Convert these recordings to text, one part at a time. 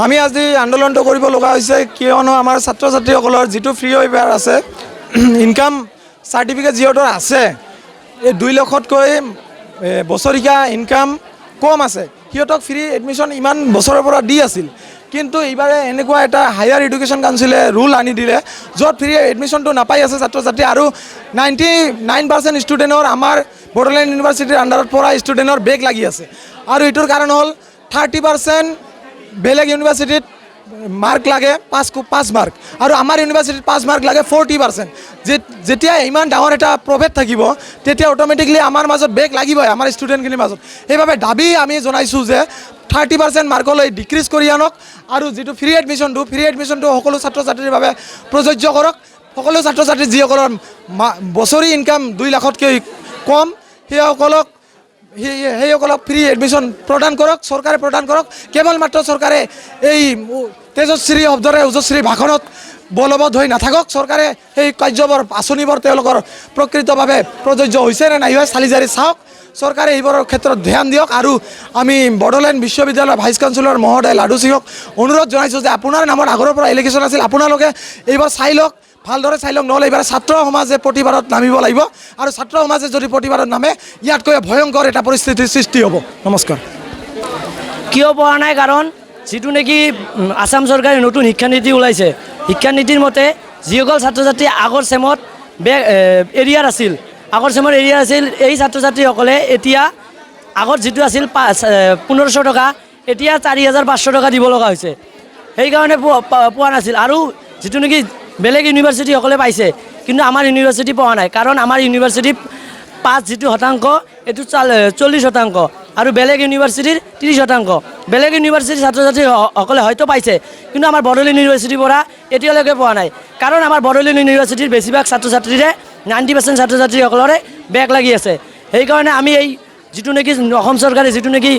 আমি আজি আন্দোলনটো কৰিব লগা হৈছে কিয়নো আমাৰ ছাত্ৰ ছাত্ৰীসকলৰ যিটো ফ্ৰী ৱেইভাৰ আছে ইনকাম চাৰ্টিফিকেট যিহেতু আছে এই 2 লাখতকৈ বছৰীয়া ইনকাম কম আছে সিহঁতক ফ্ৰী এডমিশ্যন ইমান বছৰৰ পৰা দি আছিল কিন্তু এইবাৰে এনেকুৱা এটা হায়াৰ এডুকেশ্যন কাউন্সিলে ৰুল আনি দিলে য'ত ফ্ৰী এডমিশ্যনটো নাপাই আছে ছাত্ৰ ছাত্ৰী আৰু 99% ষ্টুডেণ্টৰ আমাৰ বড়োলেণ্ড ইউনিভাৰ্চিটিৰ আণ্ডাৰত পৰা ষ্টুডেণ্টৰ বেক লাগি আছে আৰু এইটোৰ কাৰণ হ'ল 30% বেলেগ ইউনিভাৰ্চিটিত মাৰ্ক লাগে 5 মাৰ্ক আৰু আমাৰ ইউনিভাৰ্চিটিত 5 মাৰ্ক লাগে 40%। যেতিয়া ইমান ডাঙৰ এটা প্ৰভেদ থাকিব তেতিয়া অট'মেটিকলি আমাৰ মাজত বেক লাগিবই আমাৰ ষ্টুডেণ্টখিনিৰ মাজত সেইবাবে দাবী আমি জনাইছোঁ যে 30% মাৰ্কলৈ ডিক্ৰিজ কৰি আনক আৰু যিটো ফ্ৰী এডমিশ্যনটো সকলো ছাত্ৰ ছাত্ৰীৰ বাবে প্ৰযোজ্য কৰক সকলো ছাত্ৰ ছাত্ৰী যিসকলৰ বছৰি ইনকাম 2 লাখতকৈ কম সেইসকলক ফ্ৰী এডমিশ্যন প্ৰদান কৰক চৰকাৰে প্ৰদান কৰক কেৱল মাত্ৰ চৰকাৰে এই তেজশ্ৰী শব্দৰে উজশ্ৰী ভাষণত বলবৎ হৈ নাথাকক চৰকাৰে সেই কাৰ্যবোৰ আঁচনিবোৰ তেওঁলোকৰ প্ৰকৃতভাৱে প্ৰযোজ্য হৈছে নে নাই হয় চালি জাৰি চাওক চৰকাৰে এইবোৰৰ ক্ষেত্ৰত ধ্যান দিয়ক আৰু আমি বড়োলেণ্ড বিশ্ববিদ্যালয়ৰ ভাইচ চেঞ্চেলৰ মহোদয় লাডু সিঙক অনুৰোধ জনাইছোঁ যে আপোনাৰ নামত আগৰ পৰা ইলেকশ্যন আছিল আপোনালোকে এইবাৰ চাই লওক ভালদৰে চাই লওক নহ'লে এইবাৰ ছাত্ৰ সমাজে প্ৰতিবাদত নামিব লাগিব আৰু ছাত্ৰ সমাজে যদি প্ৰতিবাদত নামে ইয়াতকৈ ভয়ংকৰ এটা পৰিস্থিতিৰ সৃষ্টি হ'ব। নমস্কাৰ। কিয় পোৱা নাই কাৰণ যিটো নেকি আসাম চৰকাৰে নতুন শিক্ষানীতি ওলাইছে শিক্ষানীতিৰ মতে যিসকল ছাত্ৰ ছাত্ৰী আগৰ চেমত এৰিয়াৰ আছিল এই ছাত্ৰ ছাত্ৰীসকলে এতিয়া আগত যিটো আছিল 1500 টকা এতিয়া 4500 টকা দিব লগা হৈছে সেইকাৰণে পোৱা নাছিল আৰু যিটো নেকি বেলেগ ইউনিভাৰ্চিটিসকলে পাইছে কিন্তু আমাৰ ইউনিভাৰ্চিটি পোৱা নাই কাৰণ আমাৰ ইউনিভাৰ্চিটি 5 যিটো শতাংশ এইটো 40% আৰু বেলেগ ইউনিভাৰ্চিটিৰ 30%। বেলেগ ইউনিভাৰ্চিটিৰ ছাত্ৰ ছাত্ৰীসকলে হয়তো পাইছে কিন্তু আমাৰ বড়োলেণ্ড ইউনিভাৰ্চিটিৰ পৰা এতিয়ালৈকে পোৱা নাই কাৰণ আমাৰ বড়োলেণ্ড ইউনিভাৰ্চিটিৰ বেছিভাগ ছাত্ৰ ছাত্ৰীৰে 90% ছাত্ৰ ছাত্ৰীসকলৰে বেক লাগি আছে সেইকাৰণে আমি এই যিটো নেকি অসম চৰকাৰে যিটো নেকি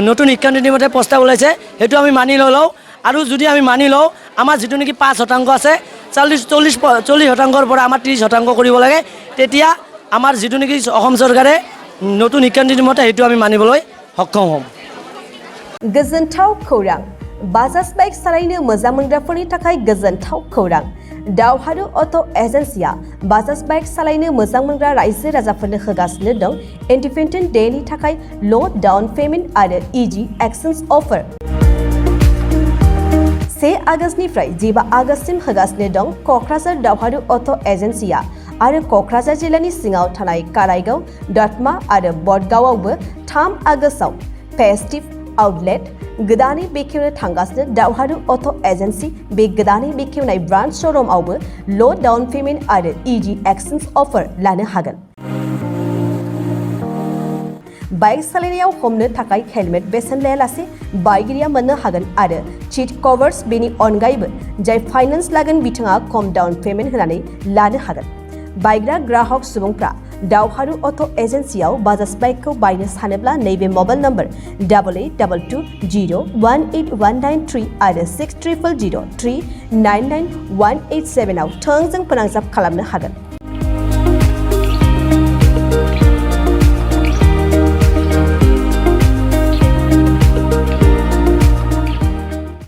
নতুন শিক্ষানীতিৰ মতে প্ৰস্তাৱ ওলাইছে সেইটো আমি মানি লওঁ আৰু যদি আমি মানি লওঁ আমাৰ যিটো নেকি 5% আছে 40%ৰ পৰা আমাৰ 30% কৰিব লাগে তেতিয়া আমাৰ যিটো নেকি অসম চৰকাৰে নতুন শিক্ষানীতিৰ মতে সেইটো আমি মানিবলৈ সক্ষম হ'ম। गोजोनथाव खौरां बाजाज बाइक सालायनो मोजां मोनग्राफोरनि थाखाय गोजोनथाव खौरां दावहारु अट' एजेन्सिया बाजाज बाइक सालायनो मोजां मोनग्रा रायजो राजाफोरनो होगासिनो दं इन्डिपेन्डेन्ट डेनि थाखाय ल' डाउन पेमेन्ट आरो इजि एक्सचेन्ज अफार 1 आगस्तनिफ्राय 15 आगस्तसिम होगासिनो दं क'क्राझार दावहारु अट' एजेन्सिया आरो क'क्राझार जिल्लानि सिङाव थानाय काराइगाव दतमा आरो बडगावआवबो 3 आगस्टआव फेस्टिभ आउटलेट गोदानै बेखेवनो थांगासिनो दावहारु अट' एजेन्सि बे गोदानै बेखेवनाय ब्रान्च श'रुमआवबो ल' डाउन पेमेन्ट आरो इजि एक्सचेन्ज अफार लानो हागोन। बाइक सालायनायाव हमनो थाखाय हेलमेट बेसेन लायालासे बाइगिरिया मोननो हागोन आरो सीट कभार्स बेनि अनगायैबो जाय फाइनान्स लागोन बिथाङा खम डाउन पेमेन्ट होनानै लानो हागोन। बायग्रा ग्राहक सुबुंफ्रा दावहारु अट' एजेन्सियाव बाजाज बाइकखौ बायनो सानोब्ला नैबे मबाइल नम्बर 8822018193 आरो 600003991187 आव थोंजों फोनांजाब खालामनो हागोन।